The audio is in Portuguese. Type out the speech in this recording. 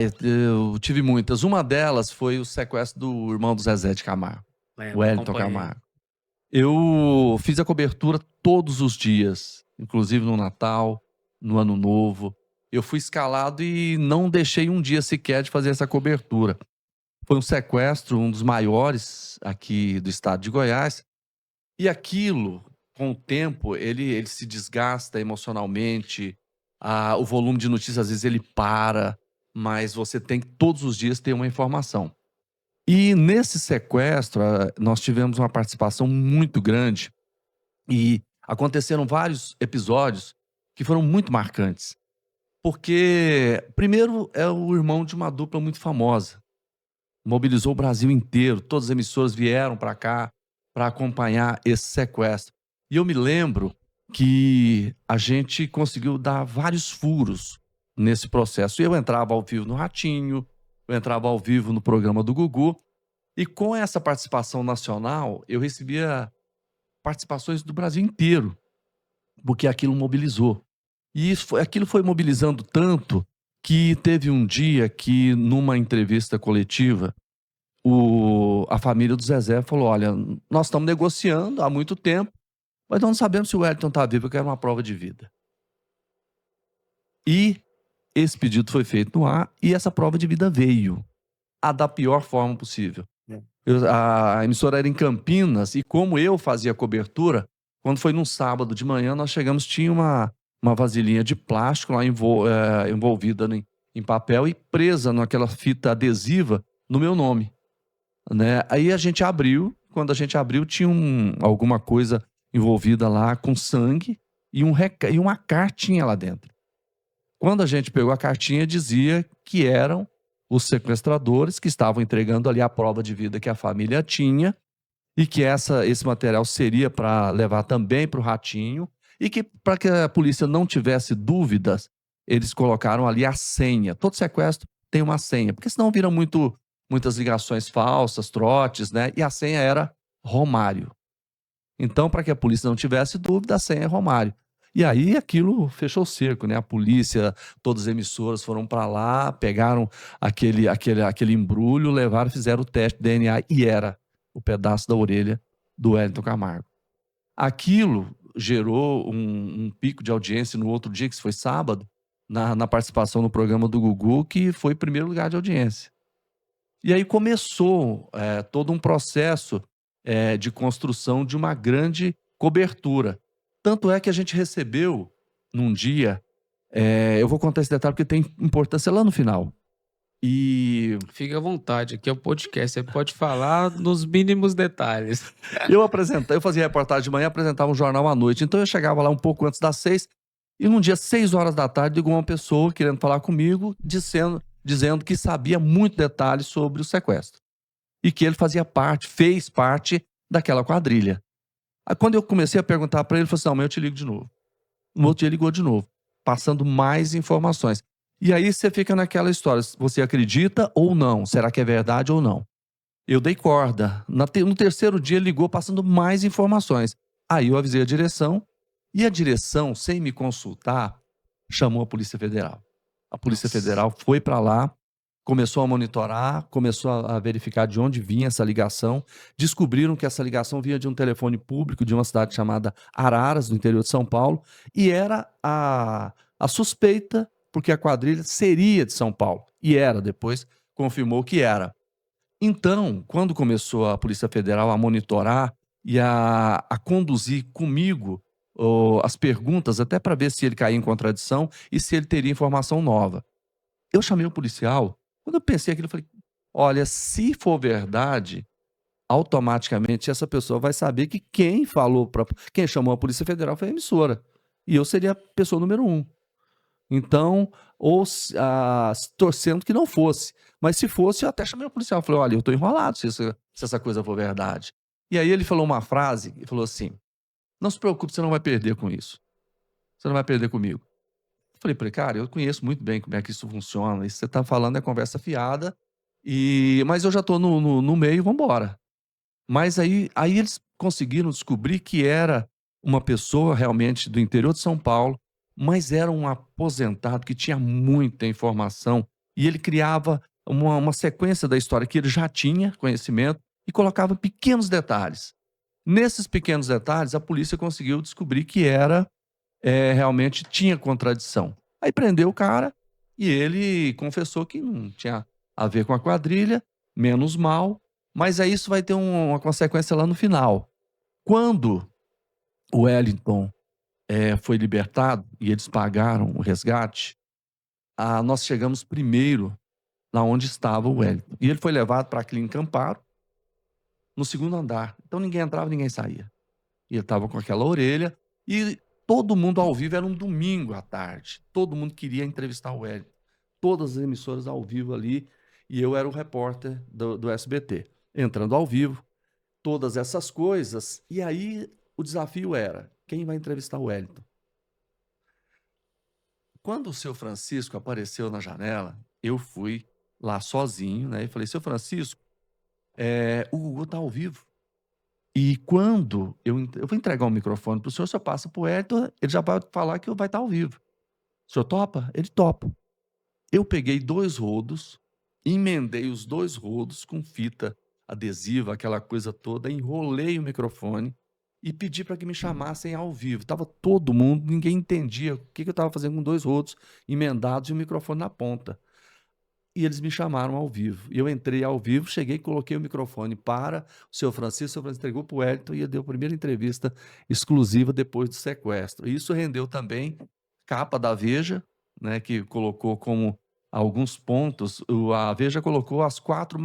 Eu tive muitas. Uma delas foi o sequestro do irmão do Zezé de Camargo, o Lembro, Wellington acompanhei. Camargo. Eu fiz a cobertura todos os dias, inclusive no Natal, no Ano Novo. Eu fui escalado e não deixei um dia sequer de fazer essa cobertura. Foi um sequestro, um dos maiores aqui do estado de Goiás, e aquilo, com o tempo, ele se desgasta emocionalmente, o volume de notícias às vezes ele para, mas você tem que todos os dias ter uma informação. E nesse sequestro, nós tivemos uma participação muito grande e aconteceram vários episódios que foram muito marcantes. Porque, primeiro, é o irmão de uma dupla muito famosa. Mobilizou o Brasil inteiro, todas as emissoras vieram para cá para acompanhar esse sequestro. E eu me lembro que a gente conseguiu dar vários furos nesse processo. Eu entrava ao vivo no Ratinho, eu entrava ao vivo no programa do Gugu, e com essa participação nacional, eu recebia participações do Brasil inteiro, porque aquilo mobilizou. E aquilo foi mobilizando tanto que teve um dia que, numa entrevista coletiva, a família do Zezé falou: olha, nós estamos negociando há muito tempo, mas não sabemos se o Wellington está vivo, eu quero uma prova de vida. E esse pedido foi feito no ar e essa prova de vida veio, da pior forma possível. A emissora era em Campinas e como eu fazia cobertura, quando foi num sábado de manhã, nós chegamos, tinha uma vasilhinha de plástico lá envolvida em papel e presa naquela fita adesiva no meu nome, né? Aí a gente abriu, quando a gente abriu tinha alguma coisa envolvida lá com sangue e uma cartinha lá dentro. Quando a gente pegou a cartinha, dizia que eram os sequestradores que estavam entregando ali a prova de vida que a família tinha e que esse material seria para levar também para o Ratinho e que, para que a polícia não tivesse dúvidas, eles colocaram ali a senha. Todo sequestro tem uma senha, porque senão viram muitas ligações falsas, trotes, né? E a senha era Romário. Então, para que a polícia não tivesse dúvida, a senha é Romário. E aí aquilo fechou o cerco, né? A polícia, todas as emissoras foram para lá, pegaram aquele embrulho, levaram, fizeram o teste de DNA e era o pedaço da orelha do Wellington Camargo. Aquilo gerou um pico de audiência no outro dia, que foi sábado, na participação no programa do Gugu, que foi primeiro lugar de audiência. E aí começou todo um processo de construção de uma grande cobertura. Tanto é que a gente recebeu, num dia, eu vou contar esse detalhe porque tem importância lá no final. E Fique à vontade, aqui é o podcast, você pode falar nos mínimos detalhes. eu fazia reportagem de manhã, apresentava um jornal à noite. Então eu chegava lá um pouco antes das 6, e num dia, 6 horas da tarde, ligou uma pessoa querendo falar comigo, dizendo que sabia muito detalhes sobre o sequestro. E que ele fez parte daquela quadrilha. Aí quando eu comecei a perguntar para ele, ele falou assim: não, mas eu te ligo de novo. No outro dia ligou de novo, passando mais informações. E aí você fica naquela história, você acredita ou não? Será que é verdade ou não? Eu dei corda. No terceiro dia ligou passando mais informações. Aí eu avisei a direção, e a direção, sem me consultar, chamou a Polícia Federal. A Polícia Nossa. Federal foi para lá, começou a monitorar, começou a verificar de onde vinha essa ligação. Descobriram que essa ligação vinha de um telefone público de uma cidade chamada Araras, no interior de São Paulo, e era a suspeita, porque a quadrilha seria de São Paulo. E era, depois confirmou que era. Então, quando começou a Polícia Federal a monitorar e a conduzir comigo as perguntas, até para ver se ele caía em contradição e se ele teria informação nova. Eu chamei o policial, quando eu pensei aquilo, eu falei: olha, se for verdade, automaticamente essa pessoa vai saber que quem chamou a Polícia Federal foi a emissora. E eu seria a pessoa número 1. Então, torcendo que não fosse. Mas se fosse, eu até chamei o policial. Falei: olha, eu estou enrolado se essa coisa for verdade. E aí ele falou uma frase, e falou assim: não se preocupe, você não vai perder com isso. Você não vai perder comigo. Eu falei para ele: cara, eu conheço muito bem como é que isso funciona. Isso que você está falando é conversa fiada, mas eu já estou no meio, vamos embora. Mas aí eles conseguiram descobrir que era uma pessoa realmente do interior de São Paulo, mas era um aposentado que tinha muita informação E ele criava uma sequência da história que ele já tinha conhecimento e colocava pequenos detalhes. Nesses pequenos detalhes, a polícia conseguiu descobrir que realmente tinha contradição. Aí prendeu o cara e ele confessou que não tinha a ver com a quadrilha, menos mal, mas aí isso vai ter uma consequência lá no final. Quando o Wellington foi libertado e eles pagaram o resgate, nós chegamos primeiro lá onde estava o Wellington. E ele foi levado para a Clínica Amparo, no segundo andar. Então ninguém entrava, ninguém saía. E ele estava com aquela orelha e todo mundo ao vivo, era um domingo à tarde. Todo mundo queria entrevistar o Wellington. Todas as emissoras ao vivo ali, e eu era o repórter do SBT. Entrando ao vivo, todas essas coisas, e aí o desafio era, quem vai entrevistar o Wellington? Quando o seu Francisco apareceu na janela, eu fui lá sozinho, né? E falei, seu Francisco, o Gugu tá ao vivo. E quando eu vou entregar o microfone pro senhor passa pro Wellington, ele já vai falar que vai estar ao vivo. O senhor topa? Ele topa. Eu peguei 2 rodos, emendei os 2 rodos com fita adesiva, aquela coisa toda, enrolei o microfone e pedi para que me chamassem ao vivo. Tava todo mundo, ninguém entendia o que eu estava fazendo com 2 rodos emendados e o microfone na ponta. E eles me chamaram ao vivo. E eu entrei ao vivo, cheguei, coloquei o microfone para o seu Francisco entregou para o Wellington e deu a primeira entrevista exclusiva depois do sequestro. E isso rendeu também capa da Veja, né, que colocou como alguns pontos, a Veja colocou as 4